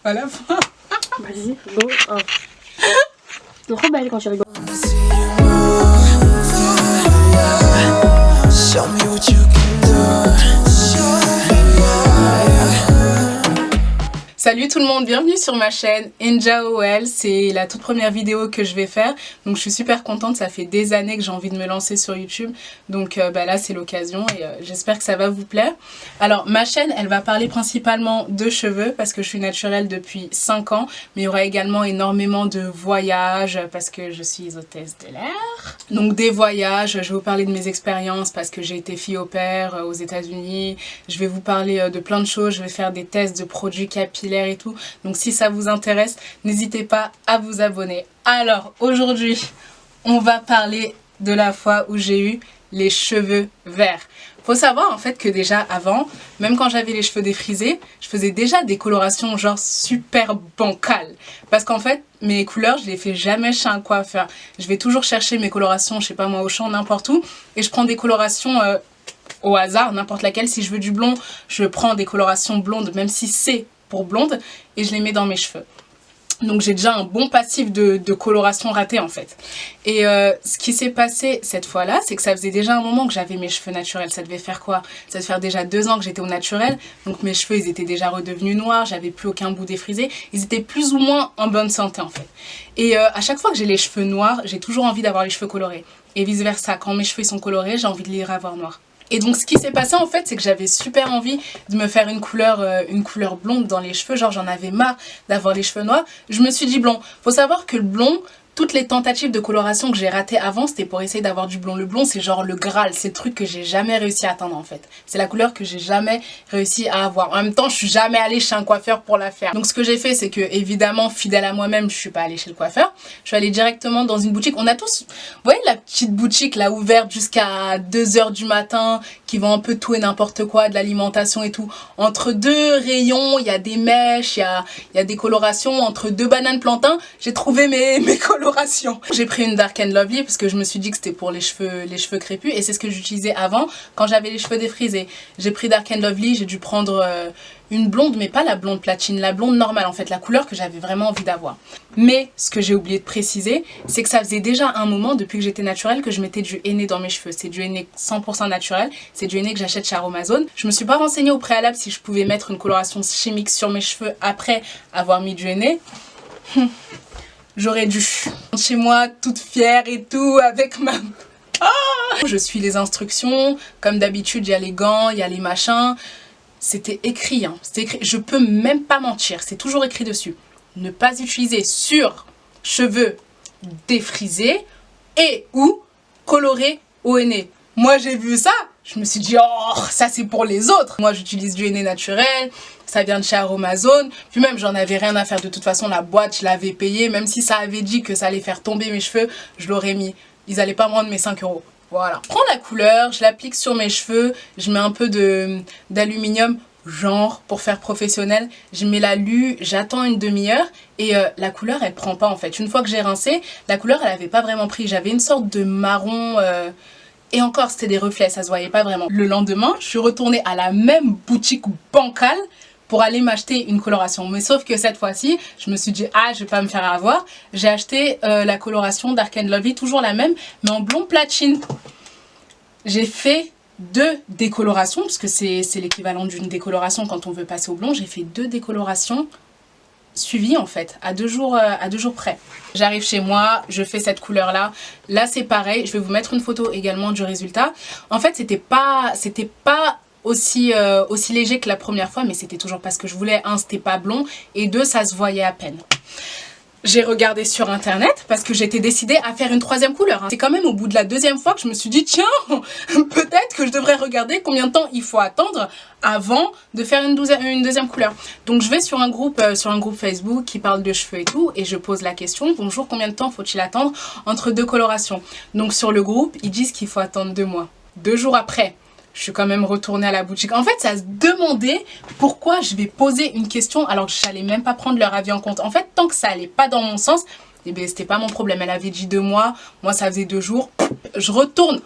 à la fin. Vas-y, go. Oh. T'es trop belle quand tu rigoles. Show me what you can do. Salut tout le monde, bienvenue sur ma chaîne Enjaoel, c'est la toute première vidéo que je vais faire, donc je suis super contente, ça fait des années que j'ai envie de me lancer sur YouTube, donc là c'est l'occasion et j'espère que ça va vous plaire. Alors ma chaîne elle va parler principalement de cheveux parce que je suis naturelle depuis 5 ans, mais il y aura également énormément de voyages parce que je suis hôtesse de l'air. Donc des voyages, je vais vous parler de mes expériences parce que j'ai été fille au pair aux États-Unis, je vais vous parler de plein de choses, je vais faire des tests de produits capillaires et tout, donc si ça vous intéresse n'hésitez pas à vous abonner. Alors aujourd'hui on va parler de la fois où j'ai eu les cheveux verts. Faut savoir en fait que déjà avant, même quand j'avais les cheveux défrisés, je faisais déjà des colorations genre super bancales, parce qu'en fait mes couleurs je les fais jamais chez un coiffeur, je vais toujours chercher mes colorations, je sais pas moi, au champ, n'importe où, et je prends des colorations au hasard, n'importe laquelle. Si je veux du blond, je prends des colorations blondes, même si c'est pour blonde, et je les mets dans mes cheveux. Donc j'ai déjà un bon passif de coloration ratée en fait. Et ce qui s'est passé cette fois-là, c'est que ça faisait déjà un moment que j'avais mes cheveux naturels. Ça devait faire quoi? Ça devait faire déjà 2 ans que j'étais au naturel. Donc mes cheveux, ils étaient déjà redevenus noirs, j'avais plus aucun bout défrisé. Ils étaient plus ou moins en bonne santé en fait. Et à chaque fois que j'ai les cheveux noirs, j'ai toujours envie d'avoir les cheveux colorés. Et vice versa, quand mes cheveux sont colorés, j'ai envie de les avoir noirs. Et donc ce qui s'est passé en fait, c'est que j'avais super envie de me faire une couleur blonde dans les cheveux, genre j'en avais marre d'avoir les cheveux noirs. Je me suis dit blond. Faut savoir que le blond, toutes les tentatives de coloration que j'ai ratées avant, c'était pour essayer d'avoir du blond. Le blond, c'est genre le Graal, c'est le truc que j'ai jamais réussi à atteindre en fait. C'est la couleur que j'ai jamais réussi à avoir. En même temps, je suis jamais allée chez un coiffeur pour la faire. Donc ce que j'ai fait, c'est que évidemment, fidèle à moi-même, je suis pas allée chez le coiffeur. Je suis allée directement dans une boutique. On a tous, vous voyez la petite boutique là ouverte jusqu'à 2 h du matin, qui vend un peu tout et n'importe quoi, de l'alimentation et tout. Entre 2 rayons, il y a des mèches, il y a des colorations. Entre 2 bananes plantains, j'ai trouvé mes colorations. J'ai pris une Dark and Lovely parce que je me suis dit que c'était pour les cheveux crépus et c'est ce que j'utilisais avant quand j'avais les cheveux défrisés. J'ai pris Dark and Lovely, j'ai dû prendre une blonde, mais pas la blonde platine, la blonde normale en fait, la couleur que j'avais vraiment envie d'avoir. Mais ce que j'ai oublié de préciser, c'est que ça faisait déjà un moment depuis que j'étais naturelle que je mettais du henné dans mes cheveux. C'est du henné 100% naturel, c'est du henné que j'achète chez Aromazone. Je me suis pas renseignée au préalable si je pouvais mettre une coloration chimique sur mes cheveux après avoir mis du henné. J'aurais dû. Chez moi, toute fière et tout, avec ma... Je suis les instructions, comme d'habitude, il y a les gants, il y a les machins. C'était écrit, hein. C'était écrit. Je peux même pas mentir, c'est toujours écrit dessus. Ne pas utiliser sur cheveux défrisés et ou colorés au henné. Moi, j'ai vu ça, je me suis dit, oh, ça c'est pour les autres. Moi, j'utilise du henné naturel, ça vient de chez Aromazone. Puis même, j'en avais rien à faire. De toute façon, la boîte, je l'avais payée. Même si ça avait dit que ça allait faire tomber mes cheveux, je l'aurais mis. Ils allaient pas me rendre mes 5 €. Voilà. Je prends la couleur, je l'applique sur mes cheveux. Je mets un peu d'aluminium, genre, pour faire professionnel. Je mets l'alu, j'attends une demi-heure. Et la couleur, elle prend pas en fait. Une fois que j'ai rincé, la couleur, elle avait pas vraiment pris. J'avais une sorte de marron... Et encore, c'était des reflets, ça se voyait pas vraiment. Le lendemain, je suis retournée à la même boutique bancale pour aller m'acheter une coloration. Mais sauf que cette fois-ci, je me suis dit, ah, je vais pas me faire avoir. J'ai acheté la coloration Dark and Lovely, toujours la même, mais en blond platine. J'ai fait 2 décolorations, parce que c'est l'équivalent d'une décoloration quand on veut passer au blond. J'ai fait 2 décolorations suivi en fait à 2 jours près. J'arrive chez moi, je fais cette couleur là. Là c'est pareil, je vais vous mettre une photo également du résultat. En fait c'était pas aussi léger que la première fois, mais c'était toujours pas ce que je voulais. Un, c'était pas blond, et 2, ça se voyait à peine. J'ai regardé sur internet parce que j'étais décidée à faire une 3e couleur. C'est quand même au bout de la 2e fois que je me suis dit tiens, peut-être que je devrais regarder combien de temps il faut attendre avant de faire une 2e couleur. Donc je vais sur un groupe Facebook qui parle de cheveux et tout, et je pose la question, bonjour, combien de temps faut-il attendre entre 2 colorations? Donc sur le groupe, ils disent qu'il faut attendre 2 mois. 2 jours après, je suis quand même retournée à la boutique. En fait, ça se demandait pourquoi je vais poser une question alors que je n'allais même pas prendre leur avis en compte. En fait, tant que ça allait pas dans mon sens, eh bien, c'était pas mon problème. Elle avait dit 2 mois, moi ça faisait 2 jours. Je retourne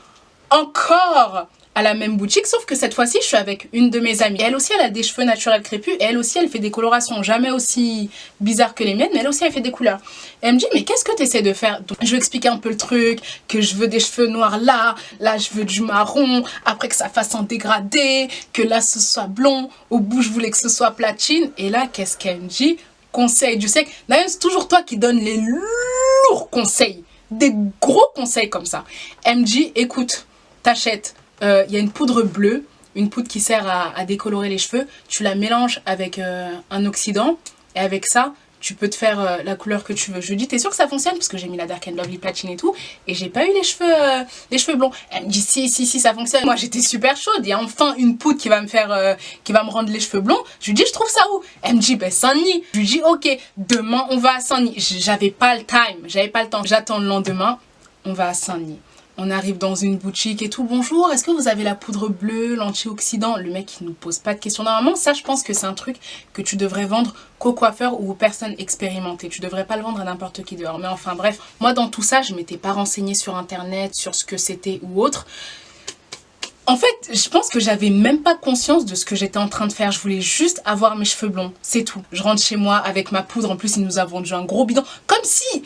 encore à la même boutique, sauf que cette fois-ci, je suis avec une de mes amies. Elle aussi, elle a des cheveux naturels crépus et elle aussi, elle fait des colorations jamais aussi bizarres que les miennes, mais elle aussi, elle fait des couleurs. Et elle me dit, mais qu'est-ce que tu essaies de faire? Donc, je lui explique un peu le truc, que je veux des cheveux noirs là je veux du marron, après que ça fasse un dégradé, que là, ce soit blond, au bout, je voulais que ce soit platine. Et là, qu'est-ce qu'elle me dit? Conseil du siècle. D'ailleurs, c'est toujours toi qui donnes les lourds conseils, des gros conseils comme ça. Elle me dit, écoute, t'achètes. Y a une poudre bleue, une poudre qui sert à décolorer les cheveux. Tu la mélanges avec un oxydant et avec ça, tu peux te faire la couleur que tu veux. Je lui dis, t'es sûre que ça fonctionne? Parce que j'ai mis la Dark and Lovely platine et tout et j'ai pas eu les cheveux blonds. Elle me dit, si, ça fonctionne. Moi, j'étais super chaude. Il y a enfin une poudre qui va me faire, qui va me rendre les cheveux blonds. Je lui dis, je trouve ça où? Elle me dit, ben Saint-Denis. Je lui dis, ok, demain, on va à Saint-Denis. J'avais pas le time, j'avais pas le temps. J'attends le lendemain, on va à Saint-Denis. On arrive dans une boutique et tout. Bonjour, est-ce que vous avez la poudre bleue, l'antioxydant? Le mec, il nous pose pas de questions. Normalement, ça, je pense que c'est un truc que tu devrais vendre qu'aux coiffeurs ou aux personnes expérimentées. Tu devrais pas le vendre à n'importe qui dehors. Mais enfin, bref. Moi, dans tout ça, je m'étais pas renseignée sur Internet, sur ce que c'était ou autre. En fait, je pense que j'avais même pas conscience de ce que j'étais en train de faire. Je voulais juste avoir mes cheveux blonds. C'est tout. Je rentre chez moi avec ma poudre. En plus, il nous a vendu un gros bidon. Comme si...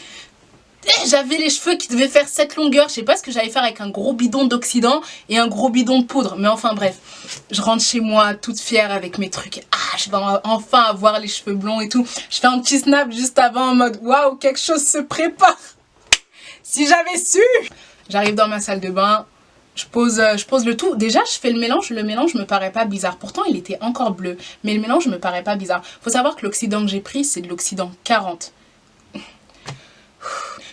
j'avais les cheveux qui devaient faire cette longueur, je sais pas ce que j'allais faire avec un gros bidon d'oxydant et un gros bidon de poudre, mais enfin bref, je rentre chez moi toute fière avec mes trucs, je vais enfin avoir les cheveux blonds et tout, je fais un petit snap juste avant en mode waouh, quelque chose se prépare, si j'avais su. J'arrive dans ma salle de bain, je pose le tout, déjà je fais le mélange me paraît pas bizarre, pourtant il était encore bleu, mais le mélange me paraît pas bizarre. Faut savoir que l'oxydant que j'ai pris c'est de l'oxydant 40.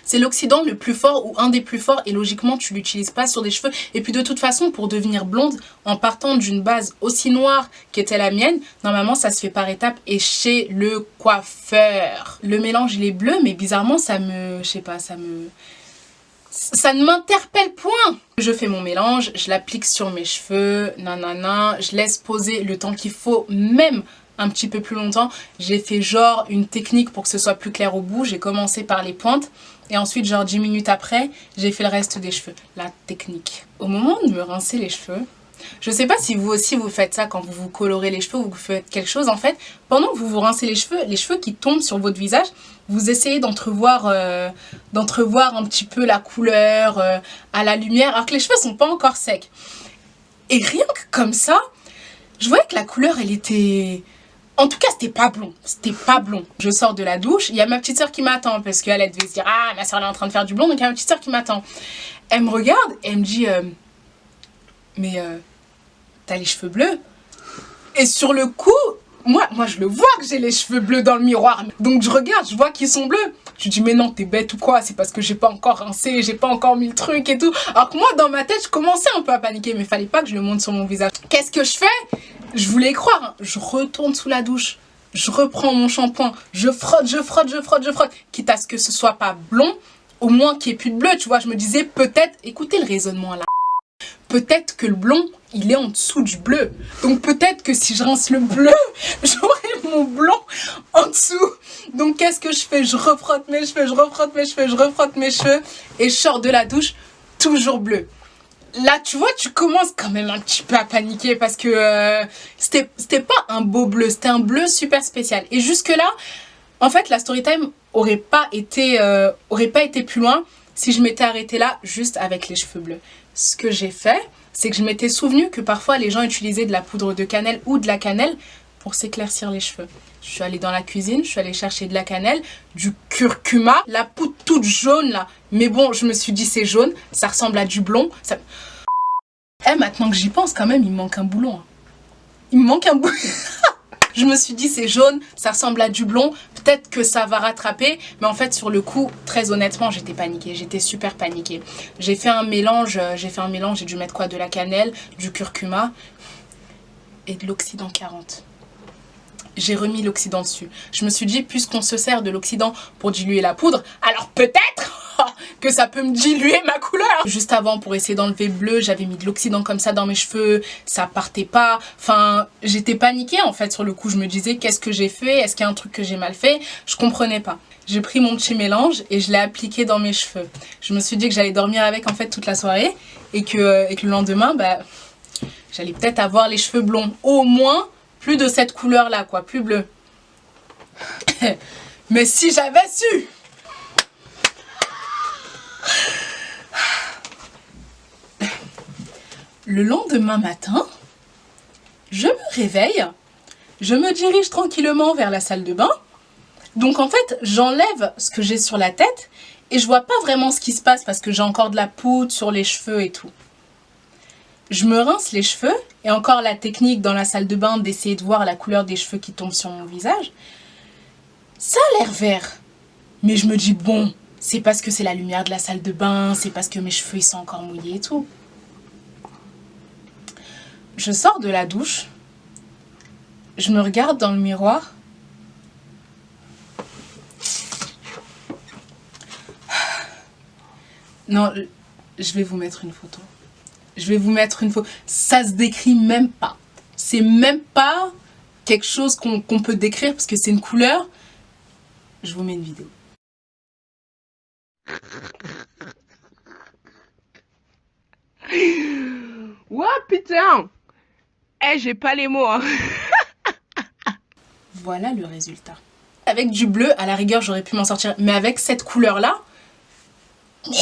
C'est l'oxydant le plus fort ou un des plus forts et logiquement tu l'utilises pas sur des cheveux. Et puis de toute façon pour devenir blonde en partant d'une base aussi noire qu'était la mienne, normalement ça se fait par étapes et chez le coiffeur. Le mélange il est bleu mais bizarrement ça me... je sais pas, ça ne m'interpelle point. Je fais mon mélange, je l'applique sur mes cheveux, nanana, je laisse poser le temps qu'il faut, même un petit peu plus longtemps. J'ai fait genre une technique pour que ce soit plus clair au bout. J'ai commencé par les pointes et ensuite genre 10 minutes après, j'ai fait le reste des cheveux. La technique. Au moment de me rincer les cheveux, je sais pas si vous aussi vous faites ça quand vous vous colorez les cheveux ou vous faites quelque chose. En fait, pendant que vous vous rincez les cheveux qui tombent sur votre visage, vous essayez d'entrevoir un petit peu la couleur à la lumière alors que les cheveux sont pas encore secs. Et rien que comme ça, je voyais que la couleur elle était... En tout cas, c'était pas blond. C'était pas blond. Je sors de la douche. Il y a ma petite soeur qui m'attend parce qu'elle devait se dire ah, ma soeur elle est en train de faire du blond. Donc il y a ma petite soeur qui m'attend. Elle me regarde et elle me dit mais t'as les cheveux bleus? Et sur le coup, moi je le vois que j'ai les cheveux bleus dans le miroir. Donc je regarde, je vois qu'ils sont bleus. Je dis mais non, t'es bête ou quoi? C'est parce que j'ai pas encore rincé, j'ai pas encore mis le truc et tout. Alors que moi dans ma tête, je commençais un peu à paniquer, mais fallait pas que je le montre sur mon visage. Qu'est-ce que je fais? Je voulais croire, hein. Je retourne sous la douche, je reprends mon shampoing, je frotte, quitte à ce que ce soit pas blond, au moins qu'il n'y ait plus de bleu, tu vois. Je me disais peut-être, écoutez le raisonnement là, peut-être que le blond, il est en dessous du bleu. Donc peut-être que si je rince le bleu, j'aurai mon blond en dessous. Donc qu'est-ce que je fais? Je refrotte mes cheveux, je refrotte mes cheveux et je sors de la douche, toujours bleu. Là, tu vois, tu commences quand même un petit peu à paniquer parce que c'était pas un beau bleu, c'était un bleu super spécial. Et jusque-là, en fait, la storytime aurait pas été plus loin si je m'étais arrêtée là juste avec les cheveux bleus. Ce que j'ai fait, c'est que je m'étais souvenu que parfois les gens utilisaient de la poudre de cannelle ou de la cannelle pour s'éclaircir les cheveux. Je suis allée dans la cuisine, je suis allée chercher de la cannelle, du curcuma, la poudre toute jaune là. Mais bon, je me suis dit c'est jaune, ça ressemble à du blond. Ça... maintenant que j'y pense quand même, il me manque un boulon. Il me manque un boulon. Je me suis dit c'est jaune, ça ressemble à du blond, peut-être que ça va rattraper. Mais en fait sur le coup, très honnêtement, j'étais paniquée, j'étais super paniquée. J'ai fait un mélange, j'ai dû mettre quoi? De la cannelle, du curcuma et de l'oxydant 40. J'ai remis l'oxydant dessus. Je me suis dit, puisqu'on se sert de l'oxydant pour diluer la poudre, alors peut-être que ça peut me diluer ma couleur. Juste avant, pour essayer d'enlever le bleu, j'avais mis de l'oxydant comme ça dans mes cheveux, ça partait pas. Enfin, j'étais paniquée en fait sur le coup. Je me disais, qu'est-ce que j'ai fait? Est-ce qu'il y a un truc que j'ai mal fait? Je comprenais pas. J'ai pris mon petit mélange et je l'ai appliqué dans mes cheveux. Je me suis dit que j'allais dormir avec en fait toute la soirée et que le lendemain, bah... j'allais peut-être avoir les cheveux blonds. Au moins, plus de cette couleur-là, quoi, plus bleu. Mais si j'avais su! Le lendemain matin, je me réveille, je me dirige tranquillement vers la salle de bain. Donc en fait, j'enlève ce que j'ai sur la tête et je vois pas vraiment ce qui se passe parce que j'ai encore de la poudre sur les cheveux et tout. Je me rince les cheveux et encore la technique dans la salle de bain d'essayer de voir la couleur des cheveux qui tombent sur mon visage. Ça a l'air vert. Mais je me dis bon, c'est parce que c'est la lumière de la salle de bain, c'est parce que mes cheveux ils sont encore mouillés et tout. Je sors de la douche, je me regarde dans le miroir. Non, je vais vous mettre une photo. Je vais vous mettre une photo. Ça se décrit même pas. C'est même pas quelque chose qu'on peut décrire parce que c'est une couleur. Je vous mets une vidéo. Ouah putain! Eh, j'ai pas les mots, hein. Voilà le résultat. Avec du bleu, à la rigueur, j'aurais pu m'en sortir. Mais avec cette couleur-là, mais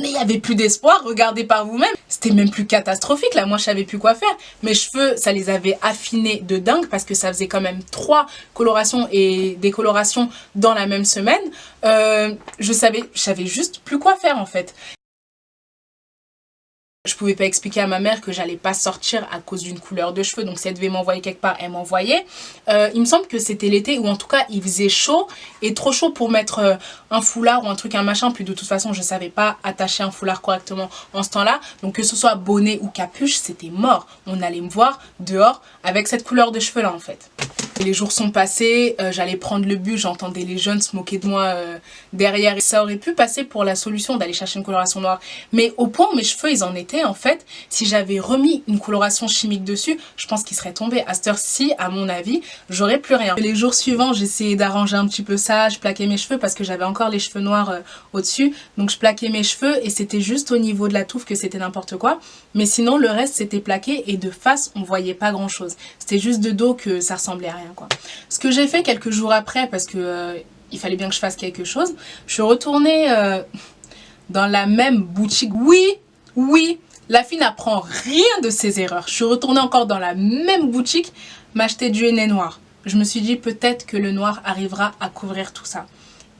il n'y avait plus d'espoir, regardez par vous-même. C'était même plus catastrophique, là, moi je savais plus quoi faire. Mes cheveux, ça les avait affinés de dingue parce que ça faisait quand même 3 colorations et décolorations dans la même semaine. Je savais juste plus quoi faire en fait. Je pouvais pas expliquer à ma mère que j'allais pas sortir à cause d'une couleur de cheveux, donc si elle devait m'envoyer quelque part, elle m'envoyait. Il me semble que c'était l'été, ou en tout cas il faisait chaud, et trop chaud pour mettre un foulard ou un truc, un machin, puis de toute façon je savais pas attacher un foulard correctement en ce temps-là, donc que ce soit bonnet ou capuche, c'était mort. On allait me voir dehors avec cette couleur de cheveux là en fait. Et les jours sont passés, j'allais prendre le bus, j'entendais les jeunes se moquer de moi derrière. Et ça aurait pu passer pour la solution d'aller chercher une coloration noire. Mais au point où mes cheveux ils en étaient, en fait, si j'avais remis une coloration chimique dessus, je pense qu'ils seraient tombés. À cette heure-ci, à mon avis, j'aurais plus rien. Les jours suivants, j'essayais d'arranger un petit peu ça, je plaquais mes cheveux parce que j'avais encore les cheveux noirs au-dessus. Donc je plaquais mes cheveux et c'était juste au niveau de la touffe que c'était n'importe quoi. Mais sinon, le reste, c'était plaqué et de face, on voyait pas grand-chose. C'était juste de dos que ça ressemblait à rien, quoi. Ce que j'ai fait quelques jours après, parce que il fallait bien que je fasse quelque chose, je suis retournée dans la même boutique. Oui, la fille n'apprend rien de ses erreurs. Je suis retournée encore dans la même boutique m'acheter du henné noir. Je me suis dit peut-être que le noir arrivera à couvrir tout ça.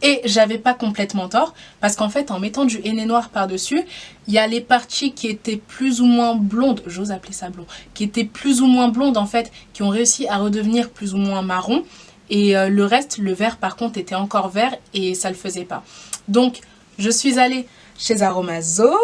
Et j'avais pas complètement tort, parce qu'en fait, en mettant du henné noir par-dessus, il y a les parties qui étaient plus ou moins blondes, j'ose appeler ça blond, qui étaient plus ou moins blondes en fait, qui ont réussi à redevenir plus ou moins marron. Et le reste, le vert par contre, était encore vert et ça le faisait pas. Donc, je suis allée chez Aromazone,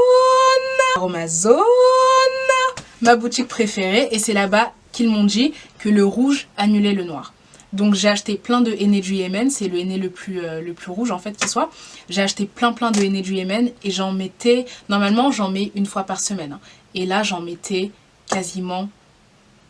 ma boutique préférée, et c'est là-bas qu'ils m'ont dit que le rouge annulait le noir. Donc j'ai acheté plein de henné du Yémen, c'est le henné le plus rouge en fait qui soit. J'ai acheté plein de henné du Yémen et j'en mettais, normalement j'en mets une fois par semaine. Hein. Et là j'en mettais quasiment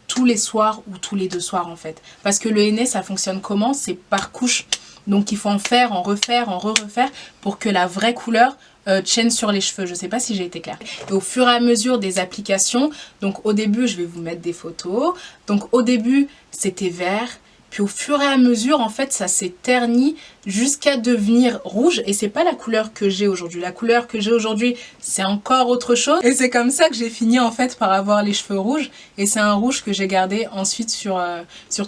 tous les soirs ou tous les 2 soirs en fait. Parce que le henné ça fonctionne comment? C'est par couche. Donc il faut en faire, en refaire, en refaire pour que la vraie couleur tienne sur les cheveux. Je sais pas si j'ai été claire. Et au fur et à mesure des applications, donc au début je vais vous mettre des photos. Donc au début c'était vert. Puis au fur et à mesure, en fait, ça s'est terni jusqu'à devenir rouge. Et c'est pas la couleur que j'ai aujourd'hui. La couleur que j'ai aujourd'hui, c'est encore autre chose. Et c'est comme ça que j'ai fini, en fait, par avoir les cheveux rouges. Et c'est un rouge que j'ai gardé ensuite sur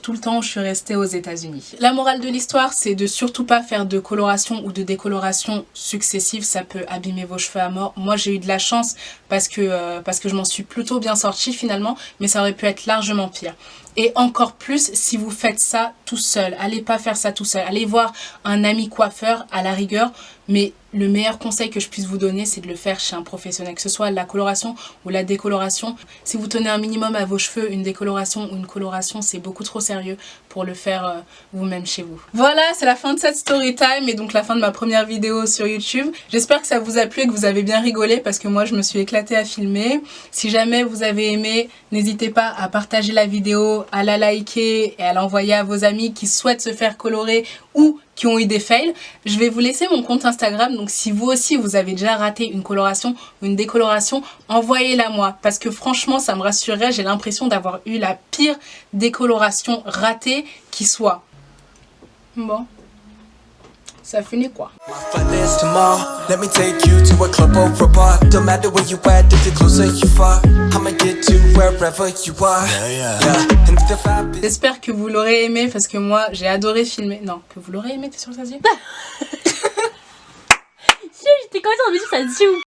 tout le temps où je suis restée aux États-Unis. La morale de l'histoire, c'est de surtout pas faire de coloration ou de décoloration successive. Ça peut abîmer vos cheveux à mort. Moi, j'ai eu de la chance parce que je m'en suis plutôt bien sortie finalement. Mais ça aurait pu être largement pire. Et encore plus si vous faites ça tout seul. Allez pas faire ça tout seul. Allez voir un ami coiffeur à la rigueur. Mais le meilleur conseil que je puisse vous donner, c'est de le faire chez un professionnel. Que ce soit la coloration ou la décoloration. Si vous tenez un minimum à vos cheveux, une décoloration ou une coloration, c'est beaucoup trop sérieux pour le faire vous-même chez vous. Voilà, c'est la fin de cette story time et donc la fin de ma première vidéo sur YouTube. J'espère que ça vous a plu et que vous avez bien rigolé parce que moi, je me suis éclatée à filmer. Si jamais vous avez aimé, n'hésitez pas à partager la vidéo, à la liker et à l'envoyer à vos amis qui souhaitent se faire colorer ou qui ont eu des fails. Je vais vous laisser mon compte Instagram, donc si vous aussi vous avez déjà raté une coloration ou une décoloration, envoyez-la moi parce que franchement ça me rassurerait, j'ai l'impression d'avoir eu la pire décoloration ratée qui soit. Bon, ça finit quoi. Fun is tomorrow. Let me take you to a club or a bar. Don't matter where you at, if you're closer you far. I'ma get to wherever you are. Yeah. And if the vibe is J'espère que vous l'aurez aimé parce que moi j'ai adoré filmer. Non, que vous l'aurez aimé, t'es sûr que ça se dit? J'étais comme ça, on me dit ça se dit où?